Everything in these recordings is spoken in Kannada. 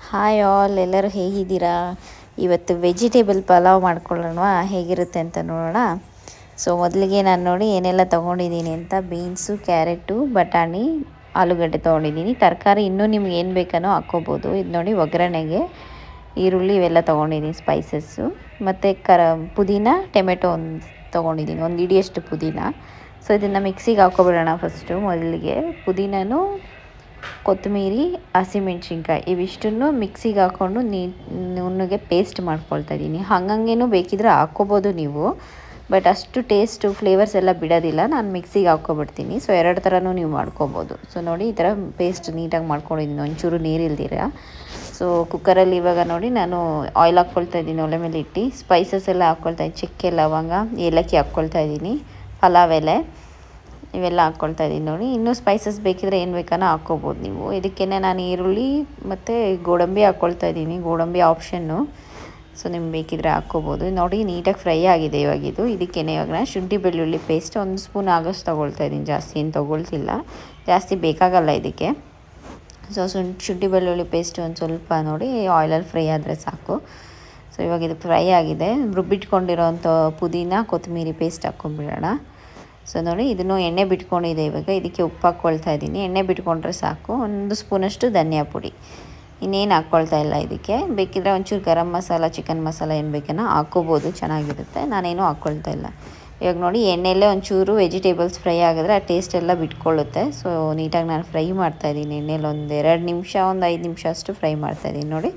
ಹಾಯ್ ಆಲ್, ಎಲ್ಲರೂ ಹೇಗಿದ್ದೀರಾ? ಇವತ್ತು ವೆಜಿಟೇಬಲ್ ಪಲಾವ್ ಮಾಡ್ಕೊಳ್ಳೋಣ, ಹೇಗಿರುತ್ತೆ ಅಂತ ನೋಡೋಣ. ಸೊ ಮೊದಲಿಗೆ ನಾನು ನೋಡಿ ಏನೆಲ್ಲ ತೊಗೊಂಡಿದ್ದೀನಿ ಅಂತ. ಬೀನ್ಸು, ಕ್ಯಾರೆಟು, ಬಟಾಣಿ, ಆಲೂಗಡ್ಡೆ ತೊಗೊಂಡಿದ್ದೀನಿ. ತರಕಾರಿ ಇನ್ನೂ ನಿಮ್ಗೆ ಏನು ಬೇಕನೋ ಹಾಕ್ಕೋಬೋದು. ಇದು ನೋಡಿ ಒಗ್ಗರಣೆಗೆ ಈರುಳ್ಳಿ ಇವೆಲ್ಲ ತೊಗೊಂಡಿದ್ದೀನಿ, ಸ್ಪೈಸಸ್ಸು. ಮತ್ತು ಪುದೀನ, ಟೊಮೆಟೊ ಒಂದು ತೊಗೊಂಡಿದ್ದೀನಿ, ಒಂದು ಇಡಿಯಷ್ಟು ಪುದೀನ. ಸೊ ಇದನ್ನು ಮಿಕ್ಸಿಗೆ ಹಾಕ್ಕೊಬಿಡೋಣ. ಫಸ್ಟು ಮೊದಲಿಗೆ ಪುದೀನೂ, ಕೊತ್ತಂಬರಿ, ಹಸಿಮೆಣ್ಸಿನ್ಕಾಯಿ ಇವಿಷ್ಟನ್ನು ಮಿಕ್ಸಿಗೆ ಹಾಕ್ಕೊಂಡು ನುಣ್ಣಗೆ ಪೇಸ್ಟ್ ಮಾಡ್ಕೊಳ್ತಾ ಇದ್ದೀನಿ. ಹಂಗಂಗೇನು ಬೇಕಿದ್ರೆ ಹಾಕ್ಕೋಬೋದು ನೀವು, ಬಟ್ ಅಷ್ಟು ಟೇಸ್ಟು ಫ್ಲೇವರ್ಸ್ ಎಲ್ಲ ಬಿಡೋದಿಲ್ಲ. ನಾನು ಮಿಕ್ಸಿಗೆ ಹಾಕ್ಕೊಬಿಡ್ತೀನಿ. ಸೊ ಎರಡು ಥರನೂ ನೀವು ಮಾಡ್ಕೋಬೋದು. ಸೊ ನೋಡಿ ಈ ಥರ ಪೇಸ್ಟ್ ನೀಟಾಗಿ ಮಾಡ್ಕೊಂಡಿದ್ದೀನಿ, ಒಂಚೂರು ನೀರಿಲ್ದಿರ. ಸೊ ಕುಕ್ಕರಲ್ಲಿ ಇವಾಗ ನೋಡಿ ನಾನು ಆಯಿಲ್ ಹಾಕ್ಕೊಳ್ತಾ ಇದ್ದೀನಿ, ಒಲೆ ಮೇಲೆ ಇಟ್ಟು ಸ್ಪೈಸಸ್ ಎಲ್ಲ ಹಾಕ್ಕೊಳ್ತಾ ಇದ್ದೀನಿ. ಚಕ್ಕೆ, ಲವಂಗ, ಏಲಕ್ಕಿ ಹಾಕ್ಕೊಳ್ತಾ ಇದ್ದೀನಿ, ಪಲಾವ್ ಎಲೆ ಇವೆಲ್ಲ ಹಾಕ್ಕೊಳ್ತಾ ಇದ್ದೀನಿ ನೋಡಿ. ಇನ್ನೂ ಸ್ಪೈಸಸ್ ಬೇಕಿದ್ರೆ ಏನು ಬೇಕನ್ನೋ ಹಾಕ್ಕೋಬೋದು ನೀವು. ಇದಕ್ಕೇ ನಾನು ಈರುಳ್ಳಿ ಮತ್ತು ಗೋಡಂಬಿ ಹಾಕ್ಕೊಳ್ತಾ ಇದ್ದೀನಿ. ಗೋಡಂಬಿ ಆಪ್ಷನ್ನು, ಸೊ ನಿಮ್ಗೆ ಬೇಕಿದ್ರೆ ಹಾಕ್ಕೋಬೋದು. ನೋಡಿ ನೀಟಾಗಿ ಫ್ರೈ ಆಗಿದೆ ಇವಾಗಿದು. ಇದಕ್ಕೇ ಇವಾಗ ನಾನು ಶುಂಠಿ ಬೆಳ್ಳುಳ್ಳಿ ಪೇಸ್ಟ್ 1 ಸ್ಪೂನ್ ಆಗೋಷ್ಟು ತೊಗೊಳ್ತಾ ಇದ್ದೀನಿ, ಜಾಸ್ತಿ ಏನು ತೊಗೊಳ್ತಿಲ್ಲ, ಜಾಸ್ತಿ ಬೇಕಾಗಲ್ಲ ಇದಕ್ಕೆ. ಸೊ ಶುಂಠಿ ಬೆಳ್ಳುಳ್ಳಿ ಪೇಸ್ಟ್ ಒಂದು ಸ್ವಲ್ಪ ನೋಡಿ ಆಯಿಲಲ್ಲಿ ಫ್ರೈ ಆದರೆ ಸಾಕು. ಸೊ ಇವಾಗ ಇದು ಫ್ರೈ ಆಗಿದೆ. ರುಬ್ಬಿಟ್ಕೊಂಡಿರೋಂಥ ಪುದೀನ, ಕೊತ್ತಂಬರಿ ಪೇಸ್ಟ್ ಹಾಕ್ಕೊಂಡ್ಬಿಡೋಣ. ಸೊ ನೋಡಿ ಇದನ್ನು ಎಣ್ಣೆ ಬಿಟ್ಕೊಂಡಿದೆ. ಇವಾಗ ಇದಕ್ಕೆ ಉಪ್ಪು ಹಾಕ್ಕೊಳ್ತಾ ಇದ್ದೀನಿ. ಎಣ್ಣೆ ಬಿಟ್ಕೊಂಡ್ರೆ ಸಾಕು. 1 ಸ್ಪೂನಷ್ಟು ಧನಿಯಾ ಪುಡಿ, ಇನ್ನೇನು ಹಾಕ್ಕೊಳ್ತಾ ಇಲ್ಲ ಇದಕ್ಕೆ. ಬೇಕಿದ್ರೆ ಒಂಚೂರು ಗರಂ ಮಸಾಲ, ಚಿಕನ್ ಮಸಾಲ ಏನು ಬೇಕನ್ನ ಹಾಕ್ಕೋಬೋದು, ಚೆನ್ನಾಗಿರುತ್ತೆ. ನಾನೇನು ಹಾಕ್ಕೊಳ್ತಾ ಇಲ್ಲ. ಇವಾಗ ನೋಡಿ ಎಣ್ಣೆಯಲ್ಲೇ ಒಂಚೂರು ವೆಜಿಟೇಬಲ್ಸ್ ಫ್ರೈ ಆಗಿದ್ರೆ ಆ ಟೇಸ್ಟ್ ಎಲ್ಲ ಬಿಟ್ಕೊಳ್ಳುತ್ತೆ. ಸೊ ನೀಟಾಗಿ ನಾನು ಫ್ರೈ ಮಾಡ್ತಾಯಿದ್ದೀನಿ ಎಣ್ಣೆಲಿ. 2 ನಿಮಿಷ, 5 ನಿಮಿಷ ಅಷ್ಟು ಫ್ರೈ ಮಾಡ್ತಾಯಿದ್ದೀನಿ ನೋಡಿ.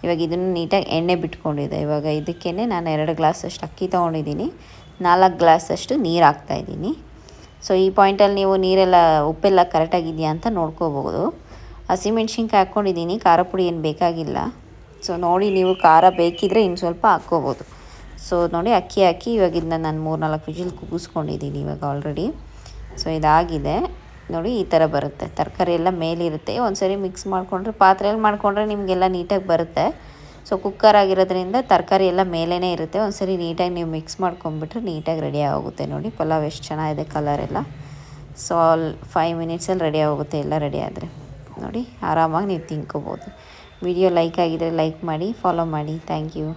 ಇವಾಗ ಇದನ್ನು ನೀಟಾಗಿ ಎಣ್ಣೆ ಬಿಟ್ಕೊಂಡಿದೆ. ಇವಾಗ ಇದಕ್ಕೇ ನಾನು 2 ಗ್ಲಾಸಷ್ಟು ಅಕ್ಕಿ ತೊಗೊಂಡಿದ್ದೀನಿ, 4 ಗ್ಲಾಸಷ್ಟು ನೀರು ಹಾಕ್ತಾಯಿದ್ದೀನಿ. ಸೊ ಈ ಪಾಯಿಂಟಲ್ಲಿ ನೀವು ನೀರೆಲ್ಲ ಉಪ್ಪೆಲ್ಲ ಕರೆಕ್ಟಾಗಿದೆಯಾ ಅಂತ ನೋಡ್ಕೋಬೋದು. ಹಸಿಮೆಣ್ಸಿನ್ಕಾಯಿ ಹಾಕ್ಕೊಂಡಿದ್ದೀನಿ, ಖಾರ ಪುಡಿ ಏನು ಬೇಕಾಗಿಲ್ಲ. ಸೊ ನೋಡಿ ನೀವು ಖಾರ ಬೇಕಿದ್ರೆ ಇನ್ನು ಸ್ವಲ್ಪ ಹಾಕ್ಕೋಬೋದು. ಸೊ ನೋಡಿ ಅಕ್ಕಿ ಹಾಕಿ ಇವಾಗ ಇದನ್ನ ನಾನು 3-4 ವಿಜಿಲ್ ಕೂಗಿಸ್ಕೊಂಡಿದ್ದೀನಿ ಇವಾಗ ಆಲ್ರೆಡಿ. ಸೊ ಇದಾಗಿದೆ ನೋಡಿ, ಈ ಥರ ಬರುತ್ತೆ. ತರಕಾರಿ ಎಲ್ಲ ಮೇಲಿರುತ್ತೆ. ಒಂದು ಸರಿ ಮಿಕ್ಸ್ ಮಾಡಿಕೊಂಡ್ರೆ, ಪಾತ್ರೆಯಲ್ಲಿ ಮಾಡಿಕೊಂಡ್ರೆ ನಿಮಗೆಲ್ಲ ನೀಟಾಗಿ ಬರುತ್ತೆ. ಸೊ ಕುಕ್ಕರ್ ಆಗಿರೋದ್ರಿಂದ ತರಕಾರಿ ಎಲ್ಲ ಮೇಲೇ ಇರುತ್ತೆ. ಒಂದು ಸರಿ ನೀಟಾಗಿ ನೀವು ಮಿಕ್ಸ್ ಮಾಡ್ಕೊಂಬಿಟ್ರೆ ನೀಟಾಗಿ ರೆಡಿ ಆಗೋಗುತ್ತೆ. ನೋಡಿ ಪಲಾವ್ ಎಷ್ಟು ಚೆನ್ನಾಗಿದೆ ಕಲರೆಲ್ಲ. ಸೊ 5 ಮಿನಿಟ್ಸಲ್ಲಿ ರೆಡಿ ಆಗೋಗುತ್ತೆ ಎಲ್ಲ ರೆಡಿ ಆದರೆ. ನೋಡಿ ಆರಾಮಾಗಿ ನೀವು ತಿನ್ಕೋಬೋದು. ವಿಡಿಯೋ ಲೈಕ್ ಆಗಿದರೆ ಲೈಕ್ ಮಾಡಿ, ಫಾಲೋ ಮಾಡಿ. Thank you.